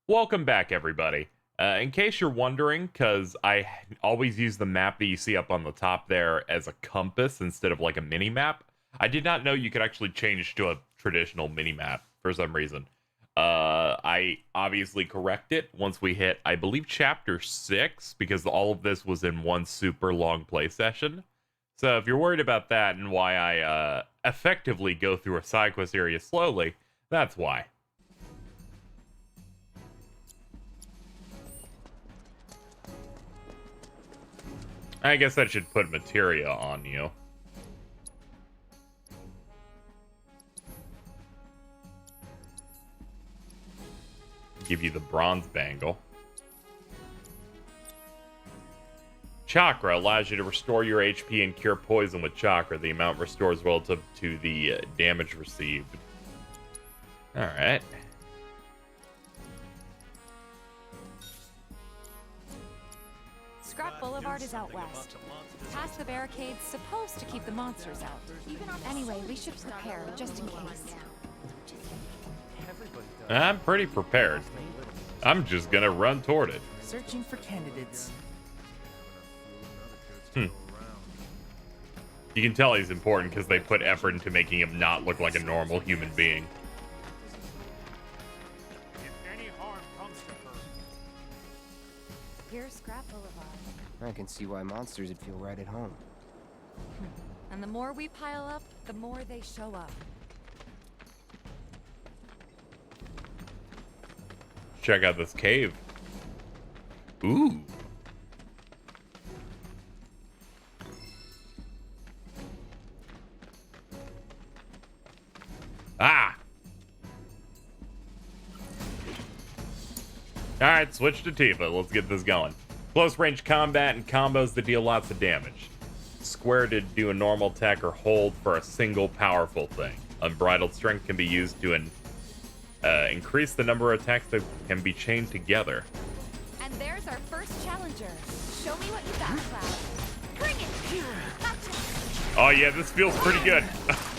Welcome back, everybody. In case you're wondering, because I always use the map that you see up on the top there as a compass instead of like a mini map, I did not know you could actually change to a traditional mini map for some reason. I obviously correct it once we hit, I believe, chapter 6, because all of this was in one super long play session. So if you're worried about that and why I effectively go through a side quest area slowly, that's why. I guess that should put materia on you. Give you the bronze bangle. Chakra allows you to restore your HP and cure poison with chakra. The amount restores relative to the damage received. Alright. Scrap Boulevard is out west. Past the barricades, supposed to keep the monsters out. Anyway, we should prepare, just in case. I'm pretty prepared. I'm just gonna run toward it. Searching for candidates. You can tell he's important because they put effort into making him not look like a normal human being. Here's Scrap Boulevard. I can see why monsters would feel right at home. And the more we pile up, the more they show up. Check out this cave. Ooh. Ah! Alright, switch to Tifa. Let's get this going. Close range combat and combos that deal lots of damage. Square to do a normal attack or hold for a single powerful thing. Unbridled strength can be used to increase the number of attacks that can be chained together. And there's our first challenger. Show me what you got, Cloud. Bring it! Gotcha. Oh yeah, this feels pretty good.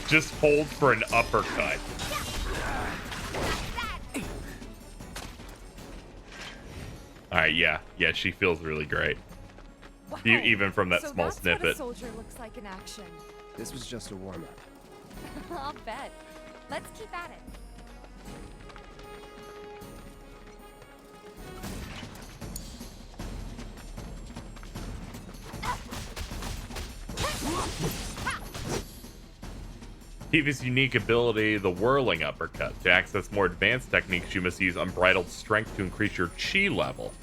Just hold for an uppercut. Alright, yeah, she feels really great. Wow. Even from that So small that's snippet. What a soldier looks like in action. This was just a warm-up. I'll bet. Let's keep at it. Tifa's unique ability, the whirling uppercut. To access more advanced techniques, you must use unbridled strength to increase your chi level.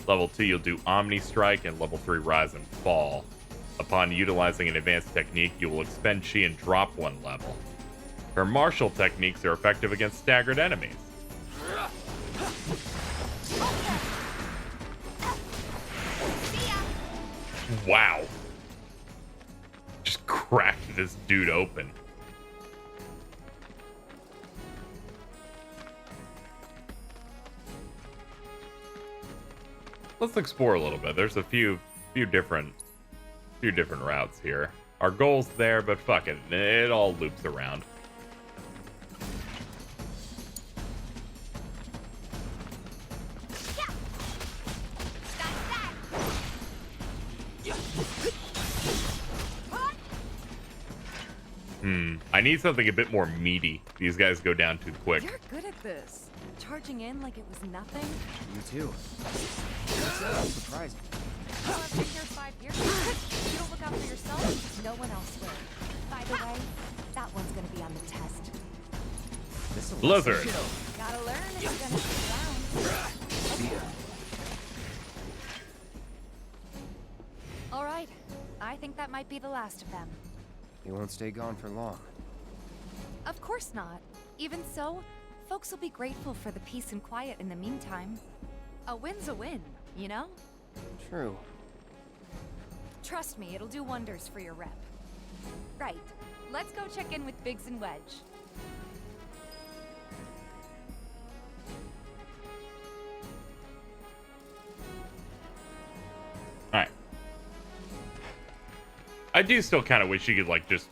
Level 2, you'll do Omni Strike, and level 3, Rise and Fall. Upon utilizing an advanced technique, you will expend chi and drop one level. Her martial techniques are effective against staggered enemies. Wow. Just cracked this dude open. Let's explore a little bit. There's a few different routes here. Our goal's there, but fuck it. It all loops around. I need something a bit more meaty. These guys go down too quick. You're good at this. Charging in like it was nothing. You too. That's surprising. Well, I've been here 5 years. If you don't look out for yourself, no one else will. By the way, that one's gonna be on the test. Blizzard. Gotta learn if you're gonna stick around. All right. I think that might be the last of them. He won't stay gone for long. Of course not. Even so, folks will be grateful for the peace and quiet in the meantime. A win's a win, you know? True. Trust me, it'll do wonders for your rep. Right. Let's go check in with Biggs and Wedge. Alright. I do still kind of wish you could, like, just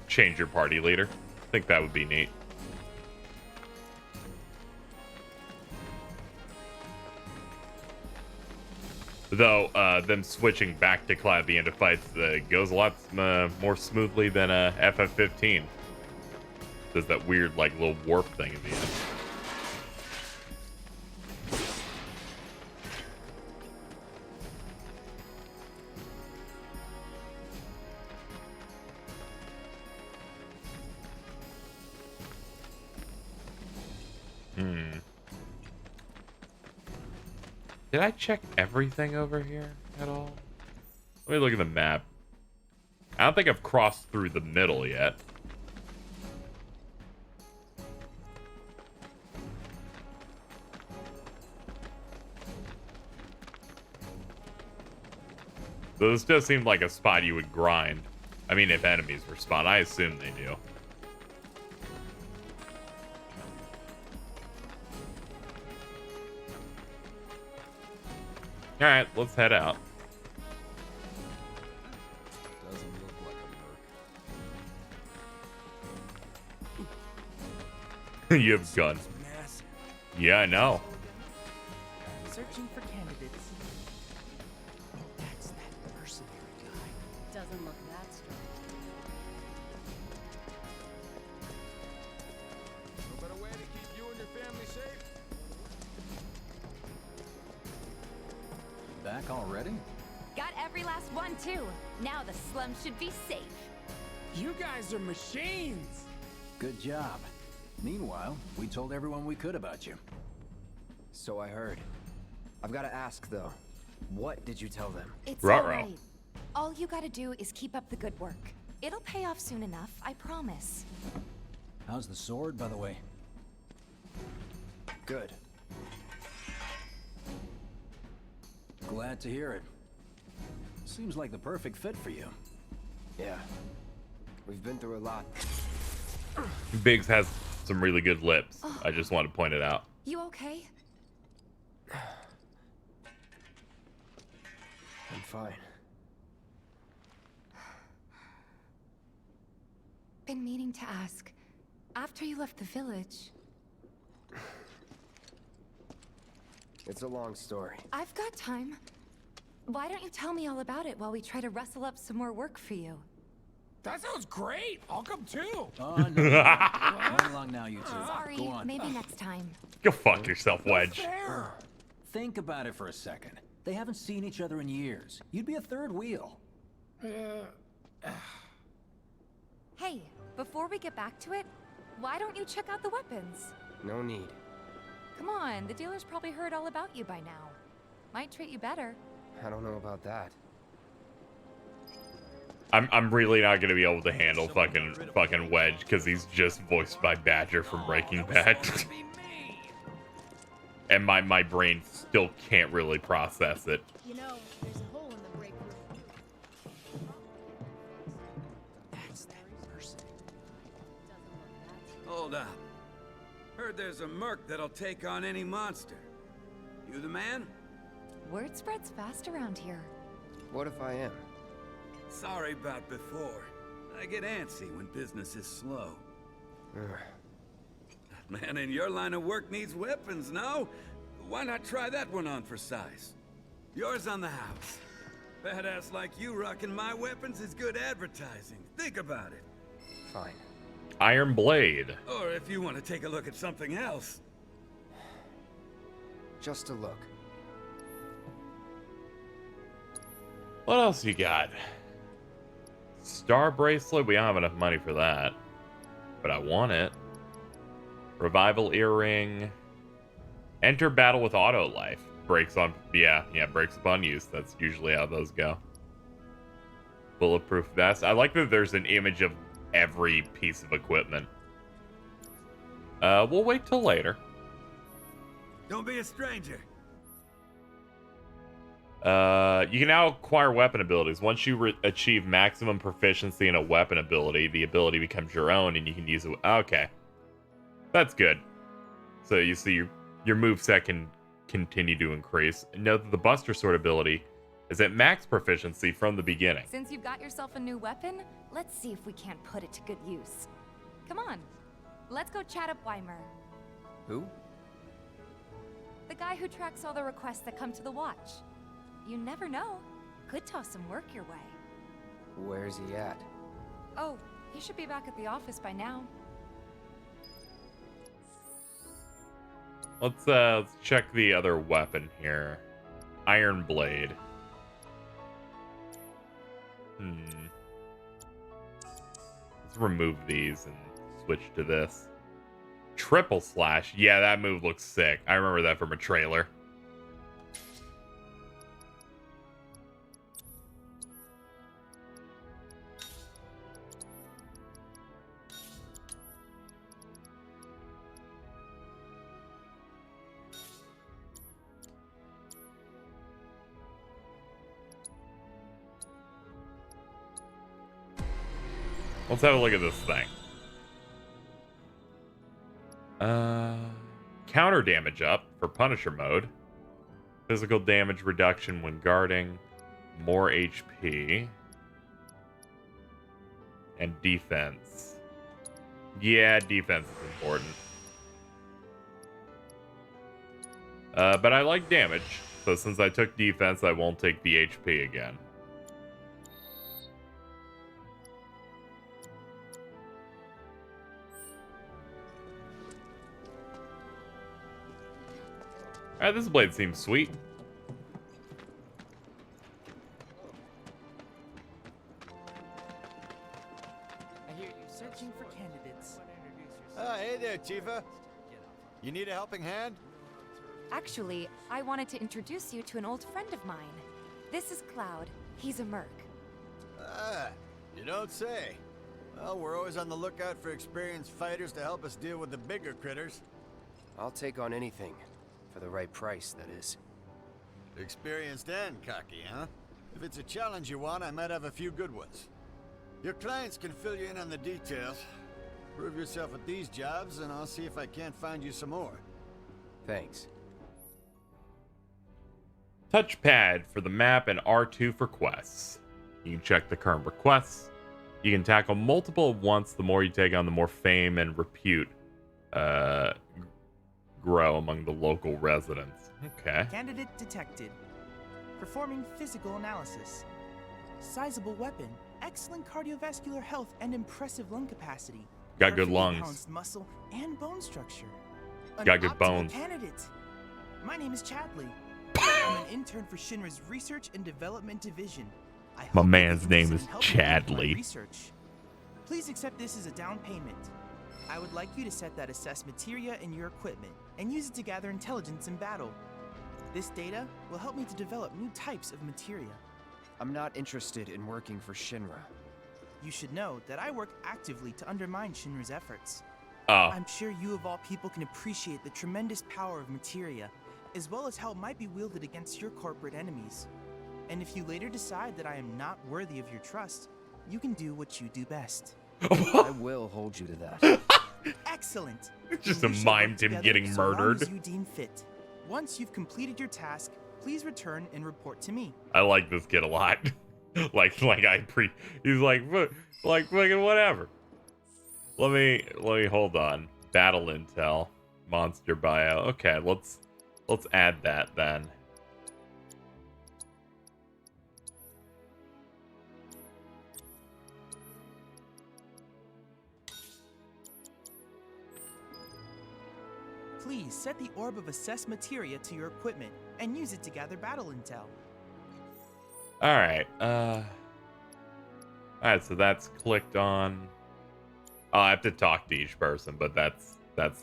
change your party leader. I think that would be neat. Though them switching back to Cloud at the end of fights goes a lot more smoothly than FF15. Does that weird like little warp thing at the end. Did I check everything over here at all? Let me look at the map. I don't think I've crossed through the middle yet. So this does seem like a spot you would grind. I mean, if enemies were spawned, I assume they do. Alright, let's head out. Doesn't look like a merc. You have guns. Massive. Yeah, I know. Searching for candidates. That's that mercenary guy. Doesn't look that strong. No better way to keep you and your family safe. Back already? Got every last one, too. Now the slums should be safe. You guys are machines. Good job. Meanwhile, we told everyone we could about you. So I heard. I've got to ask, though. What did you tell them? It's Ruh-roh. alright. All you gotta do is keep up the good work. It'll pay off soon enough, I promise. How's the sword, by the way? Good. Glad to hear it. Seems like the perfect fit for you. Yeah. We've been through a lot. Biggs has some really good lips. I just want to point it out. You okay? I'm fine. Been meaning to ask. After you left the village, It's a long story. I've got time. Why don't you tell me all about it while we try to rustle up some more work for you? That sounds great. I'll come too. Oh, no. Run along now, you two. Sorry, Go on. maybe next time. Go fuck yourself, Wedge. There. Think about it for a second. They haven't seen each other in years. You'd be a third wheel. Hey, before we get back to it, why don't you check out the weapons? No need. Come on, the dealer's probably heard all about you by now. Might treat you better. I don't know about that. I'm really not gonna be able to handle fucking Wedge because he's just voiced by Badger from Breaking Bad. And my brain still can't really process it. You know, there's a hole in the break room. That's that person. Hold up. Heard there's a merc that'll take on any monster. You the man? Word spreads fast around here. What if I am? Sorry about before. I get antsy when business is slow. Man in your line of work needs weapons, no? Why not try that one on for size? Yours on the house. Badass like you rocking my weapons is good advertising. Think about it. Fine. Iron Blade. Or if you want to take a look at something else. Just a look. What else you got? Star bracelet. We don't have enough money for that, but I want it. Revival earring. Enter battle with auto life. Breaks on. Yeah. Breaks upon use. That's usually how those go. Bulletproof vest. I like that there's an image of every piece of equipment. We'll wait till later. Don't be a stranger. You can now acquire weapon abilities. Once you achieve maximum proficiency in a weapon ability, the ability becomes your own and you can use it. Okay. That's good. So you see your moveset can continue to increase. Note that the Buster Sword ability is at max proficiency from the beginning. Since you've got yourself a new weapon, let's see if we can't put it to good use. Come on, let's go chat up Weimer, Who? the guy who tracks all the requests that come to the watch. You never know. Could toss some work your way. Where's he at? Oh, he should be back at the office by now. Let's check the other weapon here. Iron Blade. Let's remove these and switch to this. Triple slash. Yeah, that move looks sick. I remember that from a trailer. Let's have a look at this thing. Counter damage up for Punisher mode. Physical damage reduction when guarding. More HP. And defense. Yeah, defense is important. But I like damage. So since I took defense, I won't take the HP again. Alright, this blade seems sweet. I hear you searching for candidates. Hey there, Tifa. You need a helping hand? Actually, I wanted to introduce you to an old friend of mine. This is Cloud. He's a merc. Ah, you don't say. Well, we're always on the lookout for experienced fighters to help us deal with the bigger critters. I'll take on anything. For the right price, that is. Experienced and cocky, huh? If it's a challenge you want, I might have a few good ones. Your clients can fill you in on the details. Prove yourself at these jobs, and I'll see if I can't find you some more. Thanks. Touchpad for the map and R2 for quests. You can check the current requests. You can tackle multiple at once. The more you take on, the more fame and repute grow among the local residents. Okay. Candidate detected. Performing physical analysis. Sizable weapon. Excellent cardiovascular health and impressive lung capacity. Got good Perfectly lungs. balanced muscle and bone structure. An Got good optimal bones. Candidate. My name is Chadley. I'm an intern for Shinra's Research and Development Division. I My hope you'll man's be name interested is in helping me with my Chadley. research. Please accept this as a down payment. I would like you to set that assess materia in your equipment and use it to gather intelligence in battle. This data will help me to develop new types of materia. I'm not interested in working for Shinra. You should know that I work actively to undermine Shinra's efforts. Oh, I'm sure you of all people can appreciate the tremendous power of materia, as well as how it might be wielded against your corporate enemies. And if you later decide that I am not worthy of your trust, you can do what you do best. I will hold you to that. Excellent! it's just We a shall mime work to him together getting so long murdered. as you deem fit. Once you've completed your task, please return and report to me. I like this kid a lot. he's like fucking whatever. Let me hold on. Battle intel, monster bio. Okay, let's add that then. Please set the orb of assess materia to your equipment and use it to gather battle intel. All right. So that's clicked on. Oh, I have to talk to each person, but that's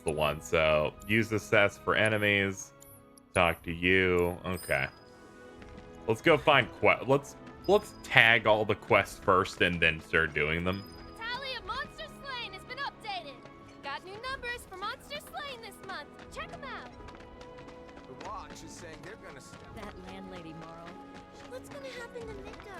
the one. So use assess for enemies. Talk to you. Okay. Let's go find let's tag all the quests first and then start doing them. Tally of monster slain has been updated. Got new numbers for monster slain this month. Check them out. The watch is saying they're gonna stop. That landlady, Morrow. What's gonna happen to Miko?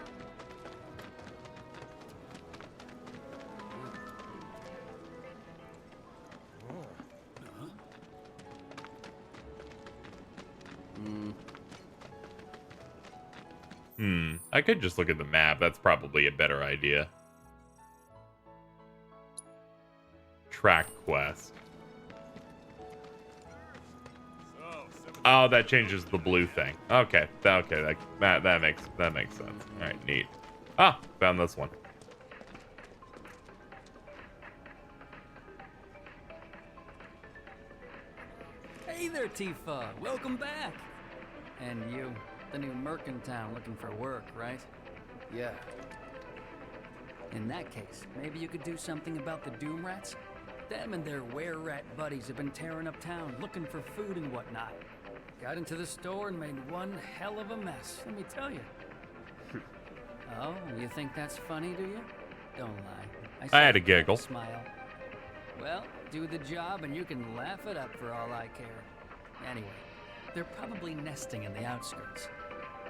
I could just look at the map. That's probably a better idea. Track quest. Oh, that changes the blue thing. Okay, okay, that makes sense. All right, neat. Ah, found this one. Hey there, Tifa. Welcome back. And you, the new merc in town looking for work, right? Yeah. In that case, maybe you could do something about the Doom Rats? Them and their were-rat buddies have been tearing up town, looking for food and whatnot. Got into the store and made one hell of a mess, let me tell you. Oh, you think that's funny, do you? Don't lie. I had a giggle. Smile. Well, do the job and you can laugh it up for all I care. Anyway, they're probably nesting in the outskirts.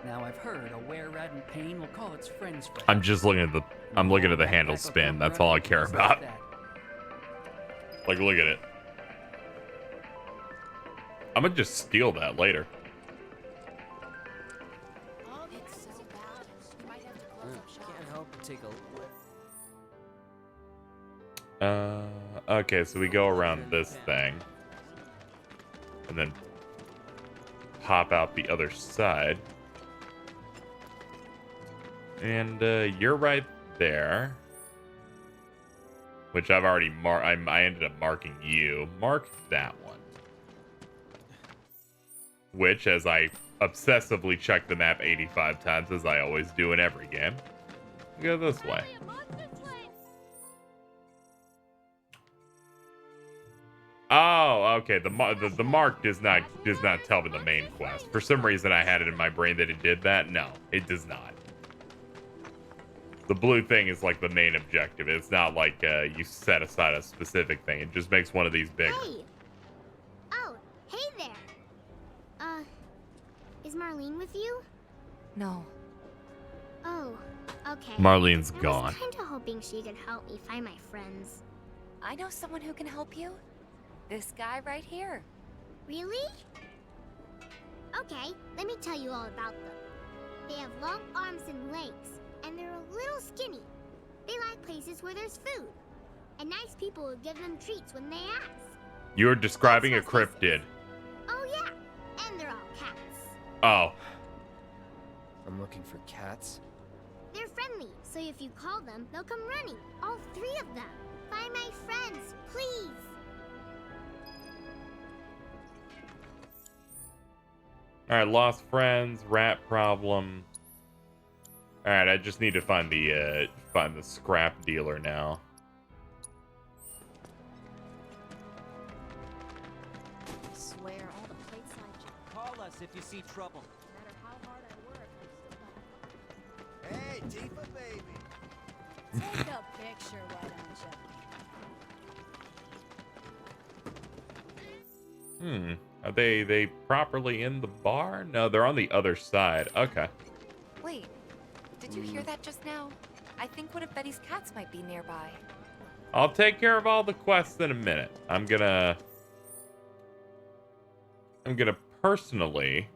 Now I've heard a were-rat in pain will call its friends for I'm just looking at the handle spin. That's all I care about. Like, look at it. I'm gonna just steal that later. It's so bad. You might have to close up shop. Can't help but take a Okay, so we go around this thing. And then pop out the other side. And you're right there. Which I've already marked. I ended up marking you. Mark that one. Which, as I obsessively check the map 85 times, as I always do in every game, go this way. Oh, okay. The mark does not tell me the main quest. For some reason, I had it in my brain that it did that. No, it does not. The blue thing is like the main objective. It's not like you set aside a specific thing. It just makes one of these bigger. Hey. Oh, hey there. Is Marlene with you? No. Oh, okay. Marlene's I gone. was kind of hoping she could help me find my friends. I know someone who can help you. This guy right here. Really? Okay, let me tell you all about them. They have long arms and legs, and they're a little skinny. They like places where there's food, and nice people will give them treats when they ask. You're describing a cryptid. Oh yeah, and they're all cats. Oh. I'm looking for cats. They're friendly, so if you call them, they'll come running. All 3 of them. Find my friends, please. Alright, lost friends, rat problem. Alright, I just need to find the scrap dealer now. I swear, all the plates I check. Call us if you see trouble. No matter how hard I work, I'm still not. Hey, Tifa, baby. Take a picture, why don't you? Are they properly in the bar? No, they're on the other side. Okay. Wait, did you hear that just now? I think one of Betty's cats might be nearby. I'll take care of all the quests in a minute. I'm gonna personally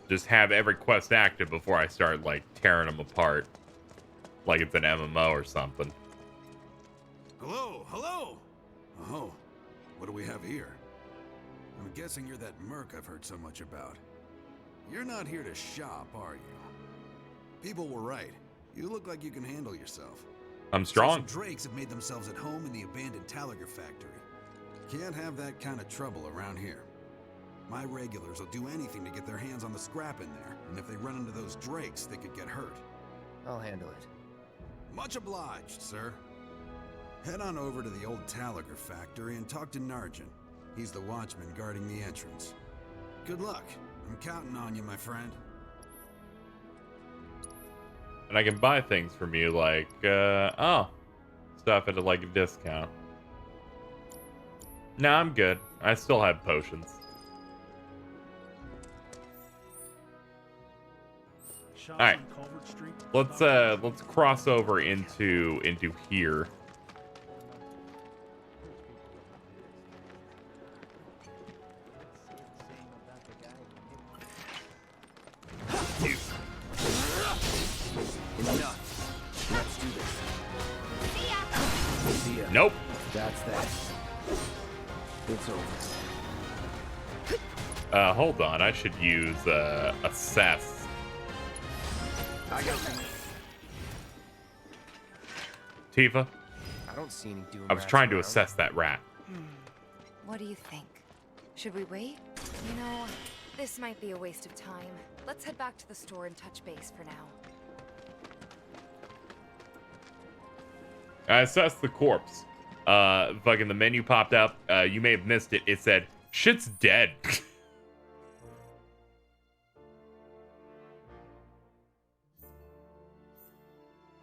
just have every quest active before I start, like, tearing them apart. Like it's an MMO or something. Hello, hello! Oh, what do we have here? I'm guessing you're that merc I've heard so much about. You're not here to shop, are you? People were right. You look like you can handle yourself. I'm strong. Some drakes have made themselves at home in the abandoned Talager factory. Can't have that kind of trouble around here. My regulars will do anything to get their hands on the scrap in there, and if they run into those drakes, they could get hurt. I'll handle it. Much obliged, sir. Head on over to the old Talager factory and talk to Narjan. He's the watchman guarding the entrance. Good luck. I'm counting on you, my friend. And I can buy things from you, like, stuff at, like, a discount. Nah, I'm good. I still have potions. Alright. Let's cross over into here. Enough. Let's do this. See ya! See ya. Nope. That's that. It's over. Hold on. I should use assess. I got Tifa, I don't see any doom I was rats trying to around. assess that rat. What do you think? Should we wait? You know, this might be a waste of time. Let's head back to the store and touch base for now. I assessed the corpse. Fucking the menu popped up. You may have missed it. It said, shit's dead.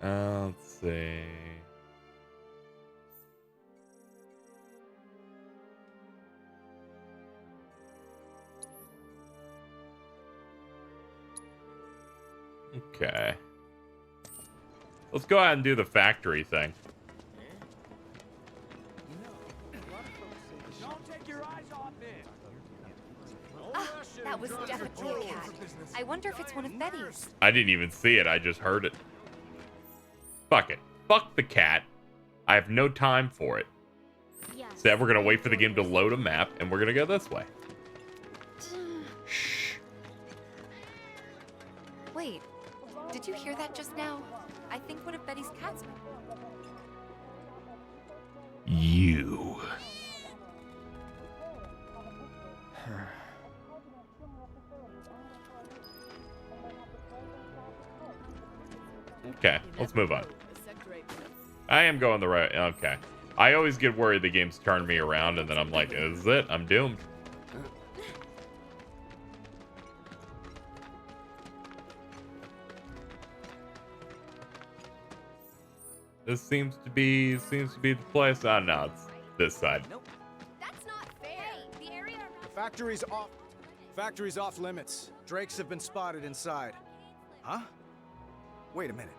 Let's see. Okay. Let's go ahead and do the factory thing. Ah, that was definitely a cat. I wonder if it's one of Betty's. I didn't even see it. I just heard it. Fuck it. Fuck the cat. I have no time for it. Instead, we're going to wait for the game to load a map, and we're going to go this way. Shh. Wait, did you hear that just now? I think one of Betty's cats. You. Okay, let's move on. I am going the right... Okay. I always get worried the game's turned me around, and then I'm like, is it? I'm doomed. This seems to be the place. Oh, no, it's this side. Nope. That's not fair. The area around Factory's off limits. Drakes have been spotted inside. Huh? Wait a minute.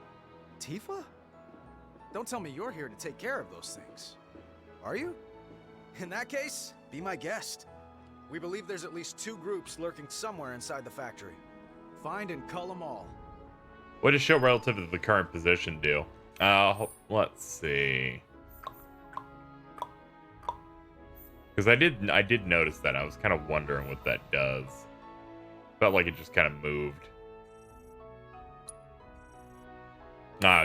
Tifa? Don't tell me you're here to take care of those things. Are you? In that case, be my guest. We believe there's at least 2 groups lurking somewhere inside the factory. Find and cull them all. What does show relative to the current position do? Let's see. Because I did notice that. I was kind of wondering what that does. Felt like it just kind of moved.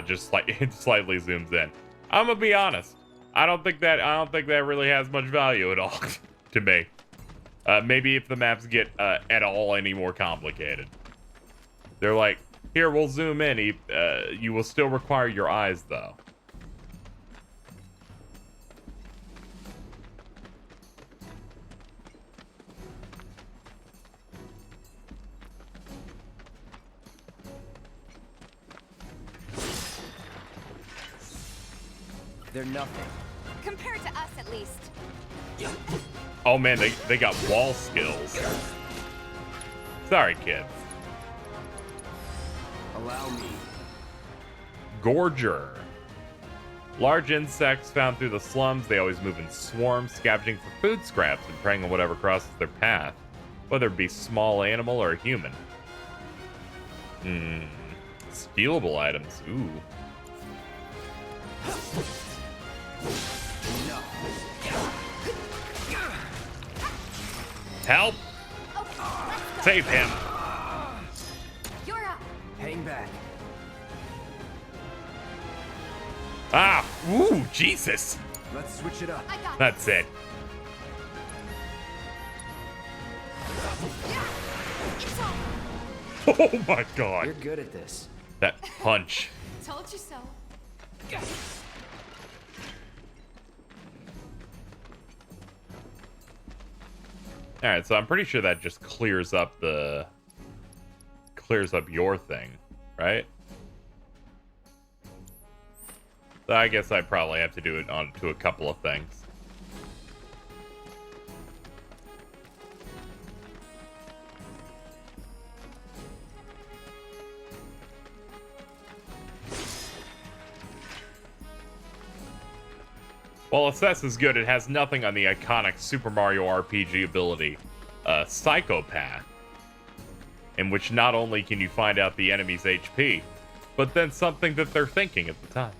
Just like it slightly zooms in. I'm gonna be honest. I don't think that really has much value at all to me. Maybe if the maps get at all any more complicated. They're like, here, we'll zoom in. You will still require your eyes, though. They're nothing. Compared to us, at least. Oh man, they got wall skills. Sorry, kids. Allow me. Gorger. Large insects found through the slums. They always move in swarms, scavenging for food scraps and preying on whatever crosses their path, whether it be small animal or human. Stealable items. Ooh. No. Help! Save him. You're up. Hang back. Ah! Ooh, Jesus! Let's switch it up. I got That's it. Oh my god. You're good at this. That punch. Told you so. Alright, so I'm pretty sure that just clears up your thing, right? So I guess I probably have to do it onto a couple of things. While Assess is good, it has nothing on the iconic Super Mario RPG ability, Psychopath, in which not only can you find out the enemy's HP, but then something that they're thinking at the time.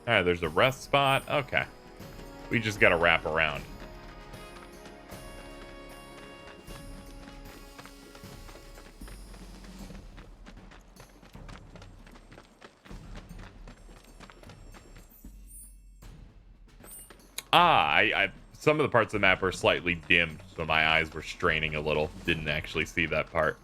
Alright, there's a rest spot. Okay. We just gotta wrap around. Some of the parts of the map are slightly dimmed, so my eyes were straining a little. Didn't actually see that part.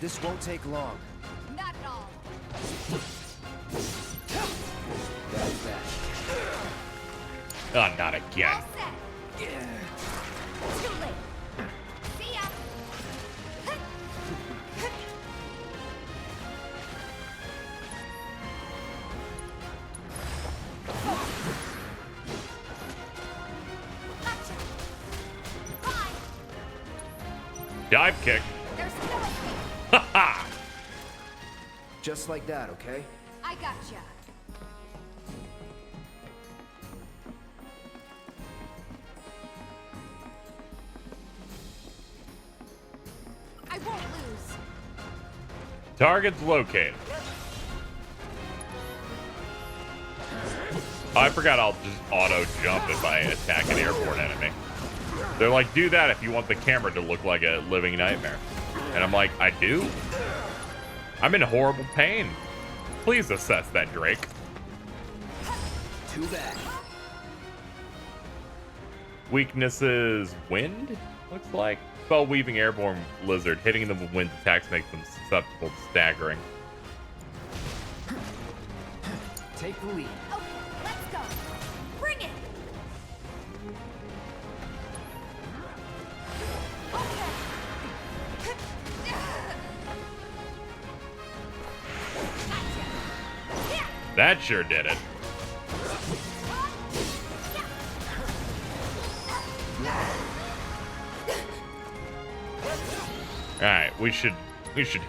This won't take long. Not at all. That's that. Oh, not again. All set. Too late. See ya. Gotcha. Bye. Dive kick. There's no escape. Ha ha! Just like that, okay? I gotcha. I won't lose. Target's located. Oh, I forgot I'll just auto jump if I attack an airborne enemy. They're like, do that if you want the camera to look like a living nightmare. And I'm like, I do? I'm in horrible pain. Please assess that, Drake. Too bad. Weaknesses, wind? Looks like. Spell weaving airborne lizard. Hitting them with wind attacks makes them susceptible to staggering. Take the lead. Okay, let's go. Bring it. Okay. That sure did it. Alright, we should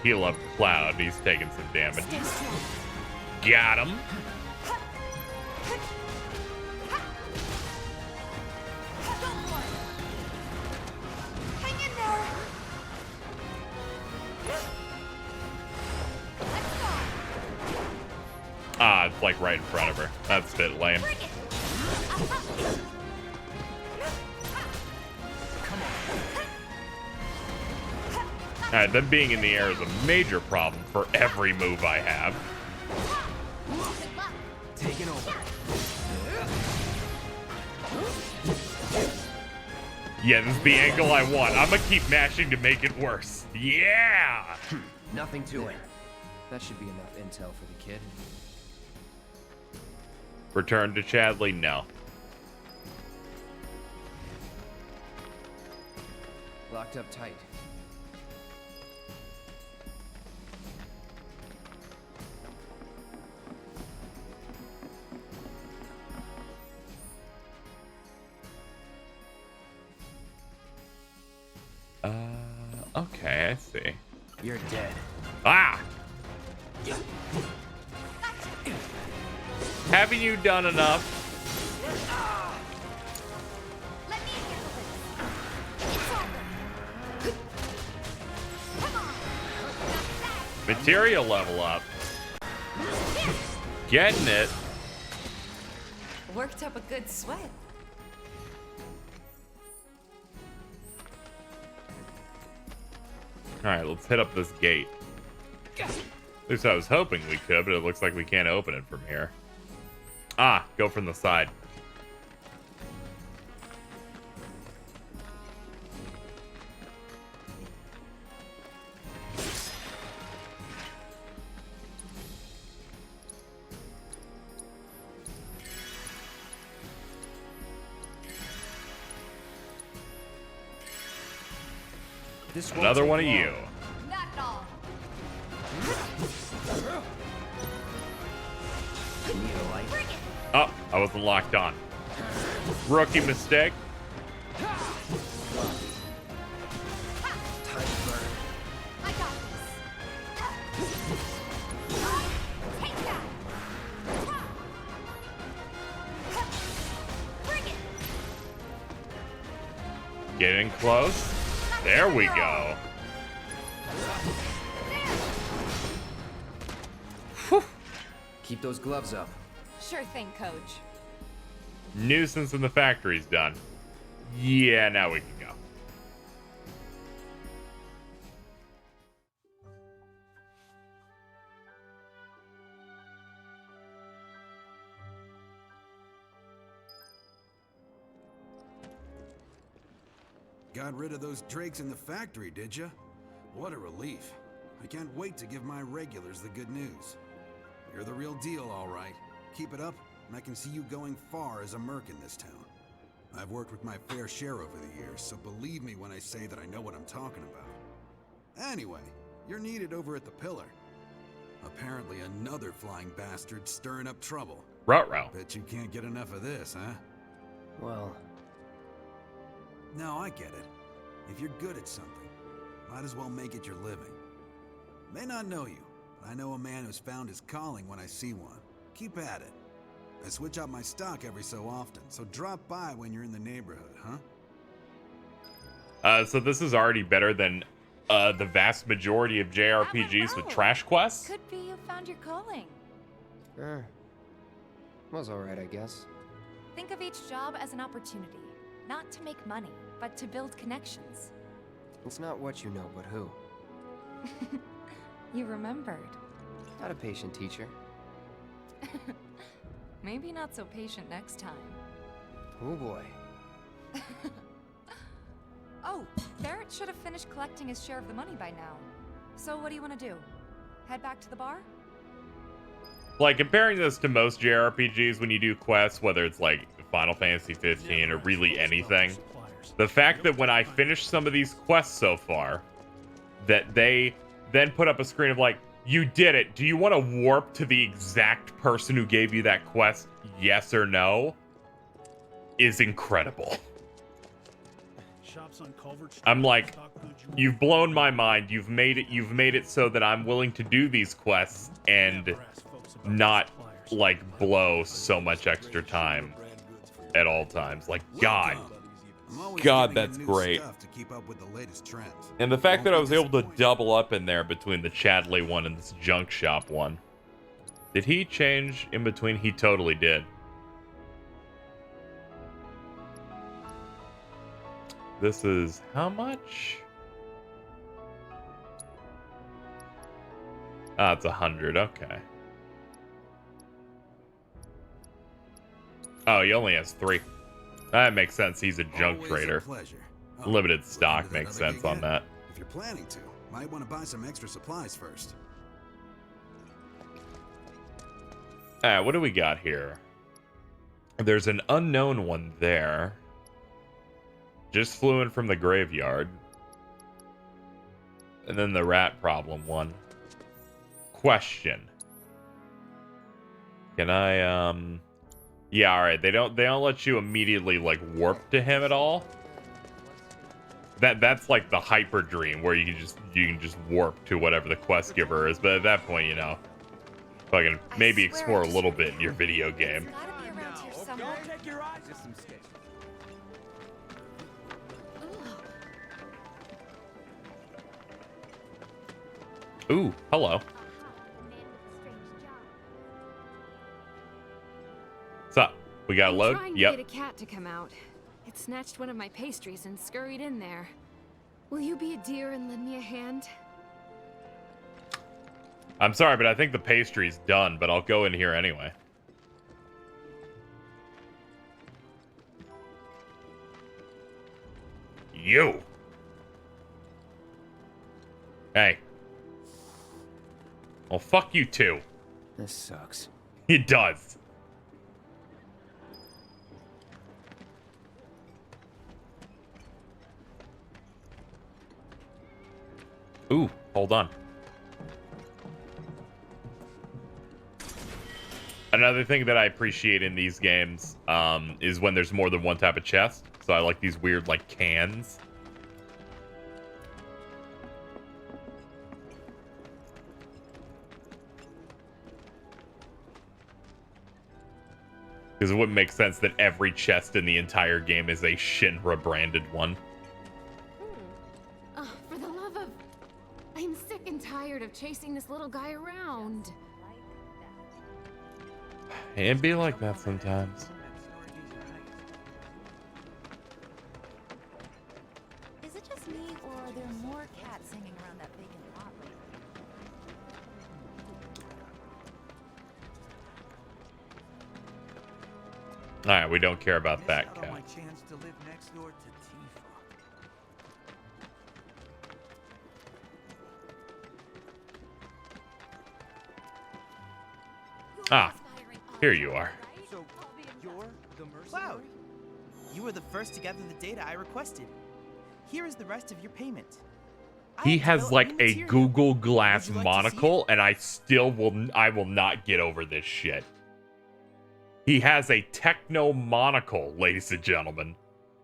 heal up Cloud. He's taking some damage. Got him. Hang in there. Let's go. Ah, it's like right in front of her. That's a bit lame. Bring it. Alright, them being in the air is a major problem for every move I have. Taking over. Yeah, this is the angle I want. I'm gonna keep mashing to make it worse. Yeah! Nothing to it. That should be enough intel for the kid. Return to Chadley? No. Locked up tight. Okay, I see. You're dead. Ah! Haven't you done enough? Let me handle this. It's over. Come on. Materia level up. Getting it. Worked up a good sweat. Alright, let's hit up this gate. At least I was hoping we could, but it looks like we can't open it from here. Ah, go from the side. This Another one of you. Not at all. Bring it. Oh, I wasn't locked on. Rookie mistake. I got this. Take that. Bring it. Getting close. There we go. There. Keep those gloves up. Sure thing, Coach. Nuisance in the factory's done. Yeah, now we can go. Got rid of those drakes in the factory, did ya? What a relief. I can't wait to give my regulars the good news. You're the real deal, all right. Keep it up, and I can see you going far as a merc in this town. I've worked with my fair share over the years, so believe me when I say that I know what I'm talking about. Anyway, you're needed over at the Pillar. Apparently another flying bastard stirring up trouble. Ruh-roh. Bet you can't get enough of this, huh? Well... No, I get it. If you're good at something, might as well make it your living. May not know you, but I know a man who's found his calling when I see one. Keep at it. I switch out my stock every so often, so drop by when you're in the neighborhood, huh? So this is already better than the vast majority of JRPGs with trash quests? Could be you found your calling. Was alright, I guess. Think of each job as an opportunity. Not to make money, but to build connections. It's not what you know, but who. You remembered. Not a patient teacher. Maybe not so patient next time. Oh boy. Oh, Barrett should have finished collecting his share of the money by now. So what do you want to do? Head back to the bar? Like, comparing this to most JRPGs when you do quests, whether it's like Final Fantasy 15 or really anything, the fact that when I finish some of these quests so far, that they then put up a screen of like, you did it. Do you want to warp to the exact person who gave you that quest? Yes or no? Is incredible. I'm like, you've blown my mind. You've made it so that I'm willing to do these quests and not like blow so much extra time at all times. Like, God, that's great. And the fact that I was able to double up in there between the Chadley one and this junk shop one. Did he change in between? He totally did. This is how much? Ah, it's 100. Okay. Oh, he only has 3. That makes sense. He's a junk trader. Limited stock makes sense on that. If you're planning to, might want to buy some extra supplies first. What do we got here? There's an unknown one there. Just flew in from the graveyard. And then the rat problem one. Question. Can I, yeah, alright. They don't let you immediately, like, warp to him at all. That's like the hyper dream where you can just warp to whatever the quest giver is. But at that point, you know, fucking maybe explore a little bit in your video game. Ooh, hello. What's up? We got a load? Trying to Yep. get a cat to come out. It snatched one of my pastries and scurried in there. Will you be a dear and lend me a hand? I'm sorry, but I think the pastry's done, but I'll go in here anyway. You. Hey. Well, fuck you too. This sucks. It does. Ooh, hold on. Another thing that I appreciate in these games is when there's more than one type of chest. So I like these weird, like, cans. Because it wouldn't make sense that every chest in the entire game is a Shinra branded one. Oh, for the love of... I'm sick and tired of chasing this little guy around. It'd be like that sometimes. Is it just me, or are there more cats hanging around that vacant lot lately? Alright, we don't care about that cat. My chance to live next door to Tifa. Ah, here you are. So, you're the mercenary? Cloud, you were the first to gather the data I requested. Here is the rest of your payment. He has like a Google Glass Would you like to see monocle, and I will not get over this shit. He has a techno monocle, ladies and gentlemen.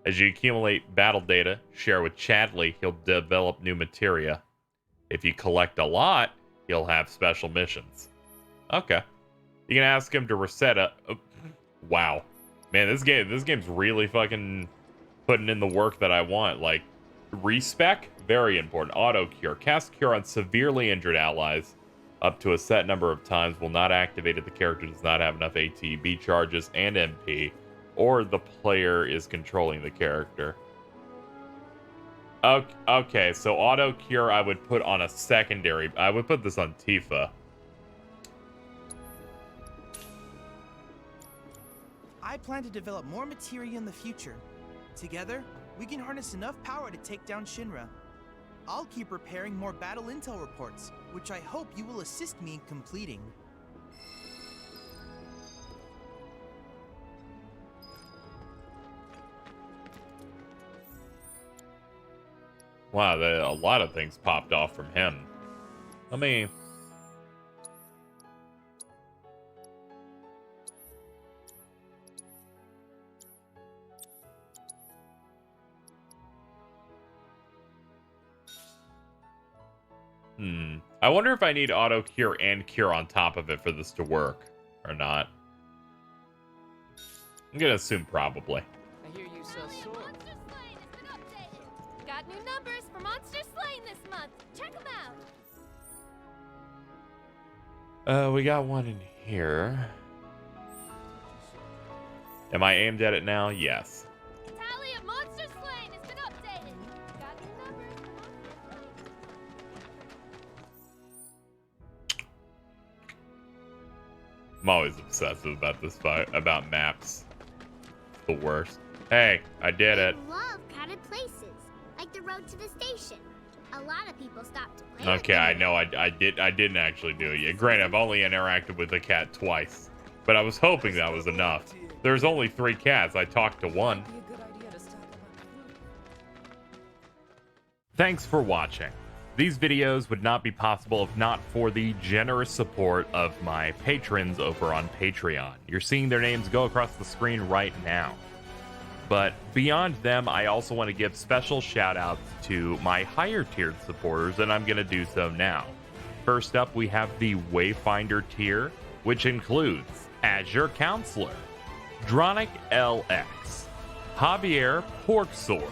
As you accumulate battle data, share with Chadley, he'll develop new materia. If you collect a lot, he'll have special missions. Okay. You can ask him to reset a... wow. Man, this game's really fucking putting in the work that I want. Like, respec, very important. Auto cure. Cast cure on severely injured allies up to a set number of times will not activate if the character does not have enough ATB charges and MP, or the player is controlling the character. Okay, so auto cure I would put on a secondary. I would put this on Tifa. I plan to develop more materia in the future. Together, we can harness enough power to take down Shinra. I'll keep preparing more battle intel reports, which I hope you will assist me in completing. Wow, a lot of things popped off from him. Let me... I wonder if I need auto cure and cure on top of it for this to work or not. I'm gonna assume probably. I hear you sell swords. Monster Slain has been updated. Got new numbers for Monster Slain this month. Check them out. We got one in here. Am I aimed at it now? Yes. Tally of Monster Slain has been updated. Got new numbers for Monster Slain. I'm always obsessive about this fight, about maps. It's the worst. Hey, I did it. I love crowded places, like the road to the station. A lot of people stop to play. Okay, I know I didn't actually do it yet. Granted, I've only interacted with the cat twice, but I was hoping that was enough. There's only 3 cats. I talked to one. Thanks for watching. These videos would not be possible if not for the generous support of my patrons over on Patreon. You're seeing their names go across the screen right now. But beyond them, I also want to give special shout outs to my higher tiered supporters, and I'm going to do so now. First up, we have the Wayfinder tier, which includes Azure Counselor, Dronic LX, Javier Porksword,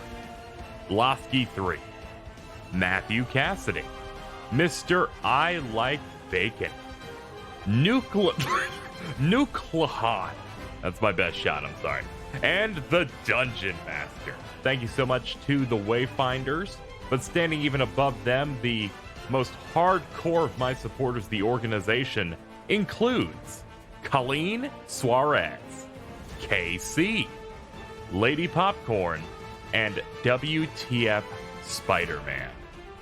Losky 3, Matthew Cassidy, Mr. I Like Bacon, Nucleon. That's my best shot, I'm sorry. And the Dungeon Master. Thank you so much to the Wayfinders, but standing even above them, the most hardcore of my supporters, the organization, includes Colleen Suarez, KC, Lady Popcorn, and WTF Spider-Man.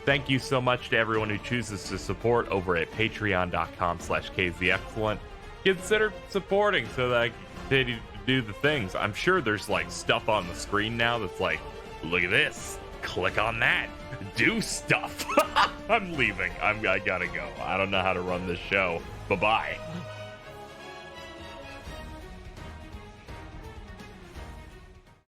Thank you so much to everyone who chooses to support over at patreon.com/KZExcellent. Consider supporting so that I can continue to do the things. I'm sure there's like stuff on the screen now that's like, look at this, click on that, do stuff. I'm leaving. I gotta go. I don't know how to run this show. Bye-bye.